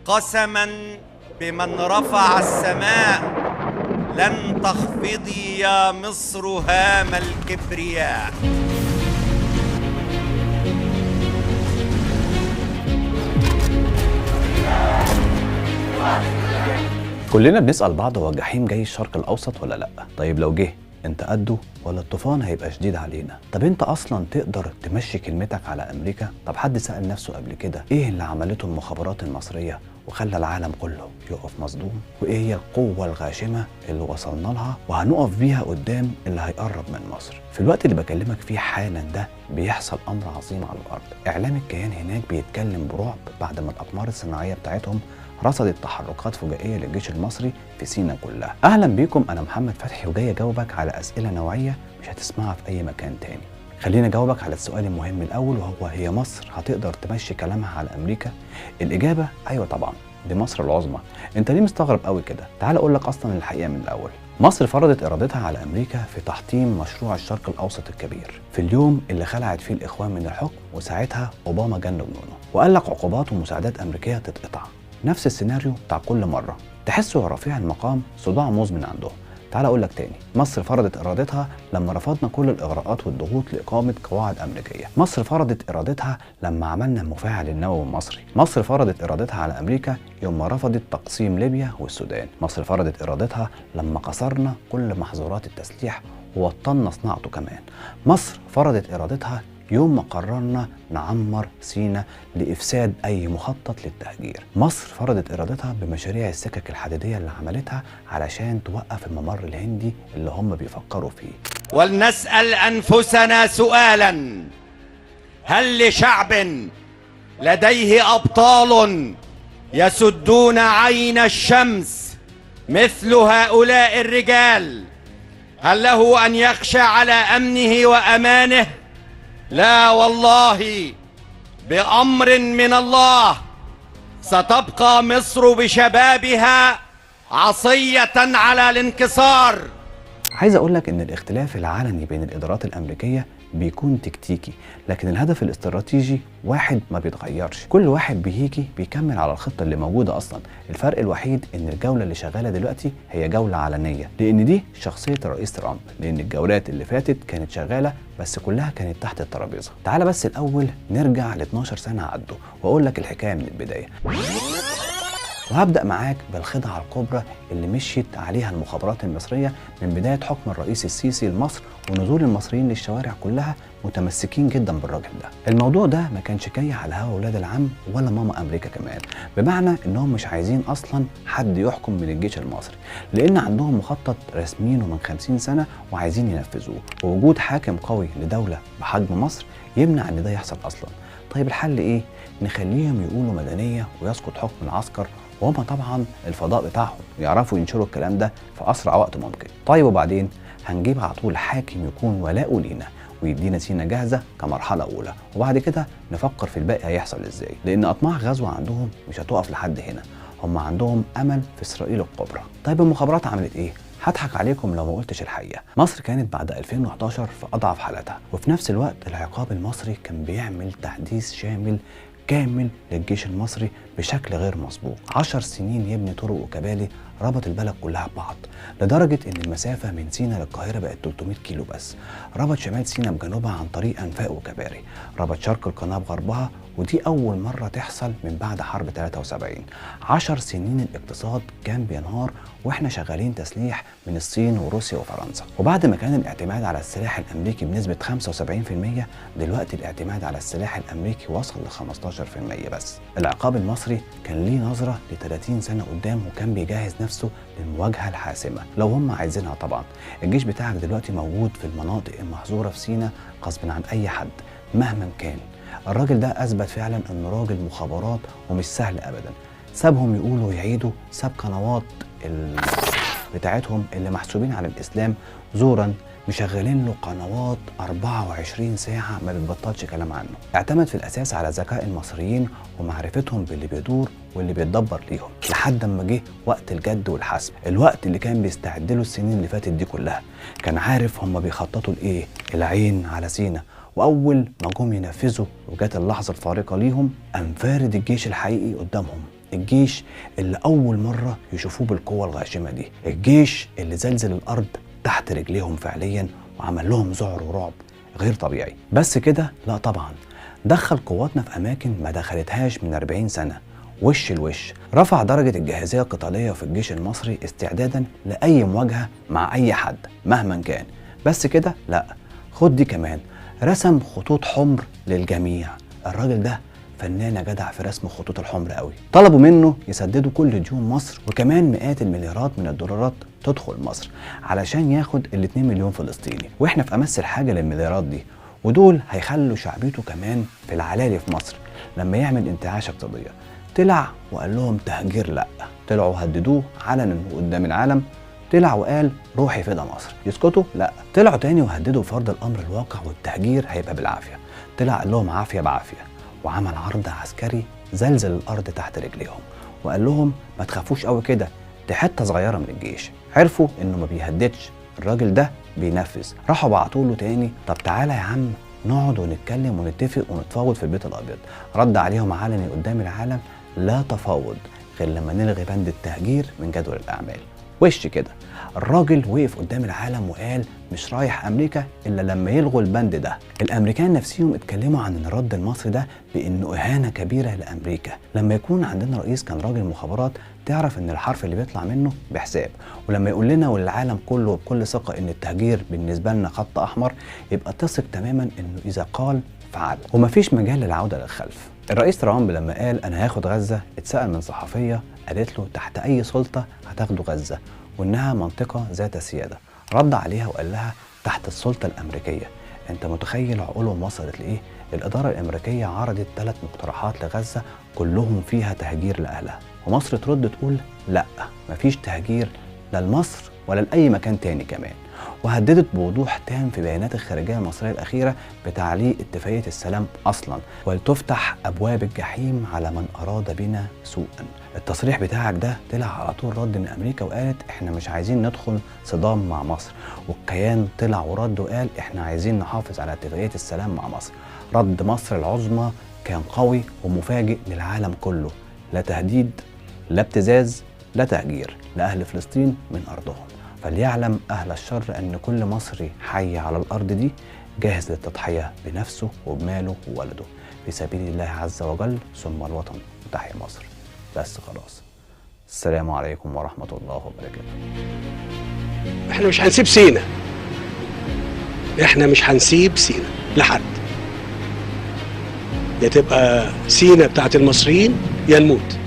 قسما بمن رفع السماء لن تخفضي يا مصر هام الكبرياء. كلنا بنسأل بعض، هو الجحيم جاي الشرق الأوسط ولا لأ؟ طيب لو جه انت قده ولا الطوفان هيبقى شديد علينا؟ طب انت اصلا تقدر تمشي كلمتك على امريكا؟ طب حد سأل نفسه قبل كده ايه اللي عملته المخابرات المصرية وخلى العالم كله يقف مصدوم؟ وايه هي القوة الغاشمة اللي وصلنا لها وهنقف بيها قدام اللي هيقرب من مصر؟ في الوقت اللي بكلمك فيه حالا ده بيحصل امر عظيم على الارض. اعلام الكيان هناك بيتكلم برعب بعد ما الاقمار الصناعية بتاعتهم رصدت تحركات فجائية للجيش المصري في سيناء كلها. اهلا بيكم، انا محمد فتحي وجاي اجاوبك على اسئلة نوعية مش هتسمعها في اي مكان تاني. خليني اجاوبك على السؤال المهم الاول، وهو هي مصر هتقدر تمشي كلامها على امريكا؟ الاجابة ايوه طبعا، دي مصر العظمى. انت ليه مستغرب قوي كده؟ تعال اقول لك اصلا الحقيقة من الاول. مصر فرضت ارادتها على امريكا في تحطيم مشروع الشرق الاوسط الكبير في اليوم اللي خلعت فيه الاخوان من الحكم، وساعتها اوباما جن جنونه وقال لك عقوبات ومساعدات امريكيه تتقطع. نفس السيناريو بتاع كل مره، تحسوا يا رفيع المقام صداع مزمن عندهم. تعال اقول لك تاني، مصر فرضت ارادتها لما رفضنا كل الاغراءات والضغوط لاقامه قواعد امريكيه. مصر فرضت ارادتها لما عملنا المفاعل النووي المصري. مصر فرضت ارادتها على امريكا يوم ما رفضت تقسيم ليبيا والسودان. مصر فرضت ارادتها لما كسرنا كل محظورات التسليح ووطننا صناعته كمان. مصر فرضت ارادتها يوم ما قررنا نعمر سيناء لإفساد أي مخطط للتهجير. مصر فرضت إرادتها بمشاريع السكك الحديدية اللي عملتها علشان توقف الممر الهندي اللي هم بيفكروا فيه. ولنسأل أنفسنا سؤالا: هل لشعب لديه أبطال يسدون عين الشمس مثل هؤلاء الرجال، هل له أن يخشى على أمنه وأمانه؟ لا والله، بأمر من الله ستبقى مصر بشبابها عصية على الانكسار. عايز اقول لك ان الاختلاف العلني بين الادارات الامريكيه بيكون تكتيكي، لكن الهدف الاستراتيجي واحد ما بيتغيرش. كل واحد بيجي بيكمل على الخطه اللي موجوده اصلا. الفرق الوحيد ان الجوله اللي شغاله دلوقتي هي جوله علنيه، لان دي شخصيه الرئيس ترامب، لان الجولات اللي فاتت كانت شغاله بس كلها كانت تحت الترابيزه. تعال بس الاول نرجع ل 12 سنه عدوا واقول لك الحكايه من البدايه. وهبدأ معاك بالخدعة الكبرى اللي مشيت عليها المخابرات المصرية من بداية حكم الرئيس السيسي لمصر ونزول المصريين للشوارع كلها متمسكين جدا بالراجل ده. الموضوع ده ما كانش جاي على هوا ولاد العم ولا ماما أمريكا كمان، بمعنى إنهم مش عايزين أصلا حد يحكم من الجيش المصري، لأن عندهم مخطط رسمينه من 50 سنة وعايزين ينفذوه، ووجود حاكم قوي لدولة بحجم مصر يمنع إن ده يحصل أصلا. طيب الحل إيه؟ نخليهم يقولوا مدنية ويسقط حكم العسكر، وهم طبعا الفضاء بتاعهم يعرفوا ينشروا الكلام ده في اسرع وقت ممكن. طيب وبعدين هنجيب على طول حاكم يكون ولاؤه لينا ويدينا سينا جاهزه كمرحله اولى، وبعد كده نفكر في الباقي هيحصل ازاي، لان اطماع غزوه عندهم مش هتقف لحد هنا، هم عندهم امل في اسرائيل الكبرى. طيب المخابرات عملت ايه؟ هضحك عليكم لو ما قلتش الحقيقه. مصر كانت بعد 2011 في اضعف حالاتها، وفي نفس الوقت العقاب المصري كان بيعمل تحديث شامل كامل للجيش المصري بشكل غير مسبوق. 10 سنين يبني طرق وكبالي ربط البلد كلها ببعض، لدرجة ان المسافة من سيناء للقاهرة بقت 300 كيلو بس. ربط شمال سيناء بجنوبها عن طريق انفاق وكباري، ربط شرق القناة بغربها، ودي اول مرة تحصل من بعد حرب 73. 10 سنين الاقتصاد كان بينهار واحنا شغالين تسليح من الصين وروسيا وفرنسا. وبعد ما كان الاعتماد على السلاح الامريكي بنسبة 75%، دلوقتي الاعتماد على السلاح الامريكي وصل ل 15% بس. العقاب المصري كان ليه نظرة ل 30 سنة قدام، وكان بيجهز نفسه للمواجهة الحاسمة لو هم عايزينها طبعا. الجيش بتاعك دلوقتي موجود في المناطق المحظورة في سيناء غصب عن اي حد مهما كان. الراجل ده اثبت فعلا انه راجل مخابرات ومش سهل ابدا. سابهم يقولوا يعيدوا، ساب قنوات بتاعتهم اللي محسوبين على الاسلام زورا مشغلين له قنوات 24 ساعة ما بتبطلش كلام عنه. اعتمد في الأساس على ذكاء المصريين ومعرفتهم باللي بيدور واللي بيتدبر ليهم، لحد ما جه وقت الجد والحسم، الوقت اللي كان بيستعد له السنين اللي فاتت دي كلها. كان عارف هم بيخططوا لإيه، العين على سينا. وأول ما جم ينفذوا وجات اللحظة الفارقة ليهم، قام فارد الجيش الحقيقي قدامهم الجيش اللي أول مرة يشوفوه بالقوة الغاشمة دي، الجيش اللي زلزل الأرض تحت رجليهم فعليا وعمل لهم ذعر ورعب غير طبيعي. بس كده؟ لا طبعا، دخل قواتنا في أماكن ما دخلتهاش من 40 سنة وش الوش، رفع درجة الجاهزية القتالية في الجيش المصري استعدادا لأي مواجهة مع أي حد مهما كان. بس كده؟ لا، خد دي كمان، رسم خطوط حمر للجميع. الراجل ده فنان يا جدع في رسم الخطوط الحمر قوي. طلبوا منه يسددوا كل ديون مصر وكمان مئات المليارات من الدولارات تدخل مصر علشان ياخد ال2 مليون فلسطيني، واحنا في امس الحاجه للمليارات دي، ودول هيخلوا شعبيته كمان في العلالي في مصر لما يعمل انتعاش اقتصاديه. طلع وقال لهم تهجير لا، طلعوا هددوه علنا قدام العالم، طلع وقال روحي فدا مصر. يسكتوا؟ لا، طلعوا تاني وهددوا فرض الامر الواقع والتهجير هيبقى بالعافيه. طلع قال لهم عافيه بعافيه، وعمل عرض عسكري زلزل الارض تحت رجليهم وقال لهم ما تخافوش قوي كده، دي حته صغيره من الجيش. عرفوا انه ما بيهددش، الراجل ده بينفذ. راحوا بعتوا له تاني، طب تعالى يا عم نقعد ونتكلم ونتفق ونتفاوض في البيت الابيض. رد عليهم علني قدام العالم، لا تفاوض غير لما نلغي بند التهجير من جدول الاعمال. وش كده الراجل وقف قدام العالم وقال مش رايح امريكا الا لما يلغوا البند ده. الامريكان نفسهم اتكلموا عن الرد المصري ده بانه اهانه كبيره لامريكا. لما يكون عندنا رئيس كان راجل مخابرات تعرف ان الحرف اللي بيطلع منه بحساب، ولما يقول لنا وللعالم كله بكل ثقه ان التهجير بالنسبه لنا خط احمر، يبقى تثق تماما انه اذا قال فعل ومفيش مجال للعوده للخلف. الرئيس ترامب لما قال انا هاخد غزه اتسال من صحفيه قالت له تحت اي سلطه هتاخدوا غزه وانها منطقه ذات سياده. رد عليها وقال لها تحت السلطه الامريكيه. انت متخيل عقولهم وصلت لايه؟ الاداره الامريكيه عرضت 3 مقترحات لغزه كلهم فيها تهجير لاهلها، ومصر ترد تقول لا مفيش تهجير لا لمصر ولا لاي مكان تاني كمان، وهددت بوضوح تام في بيانات الخارجيه المصريه الاخيره بتعليق اتفاقيه السلام اصلا، ولتفتح ابواب الجحيم على من اراد بنا سوءا. التصريح بتاعك ده طلع على طول رد من امريكا وقالت احنا مش عايزين ندخل صدام مع مصر، والكيان طلع ورد وقال احنا عايزين نحافظ على اتفاقيه السلام مع مصر. رد مصر العظمى كان قوي ومفاجئ للعالم كله، لا تهديد لا ابتزاز لا تهجير لاهل فلسطين من ارضهم. فليعلم أهل الشر أن كل مصري حي على الأرض دي جاهز للتضحية بنفسه وبماله وولده في سبيل الله عز وجل ثم الوطن وتحيا مصر. بس خلاص، السلام عليكم ورحمة الله وبركاته. احنا مش هنسيب سينا، احنا مش هنسيب سينا لحد، يا تبقى سينا بتاعت المصريين يا نموت.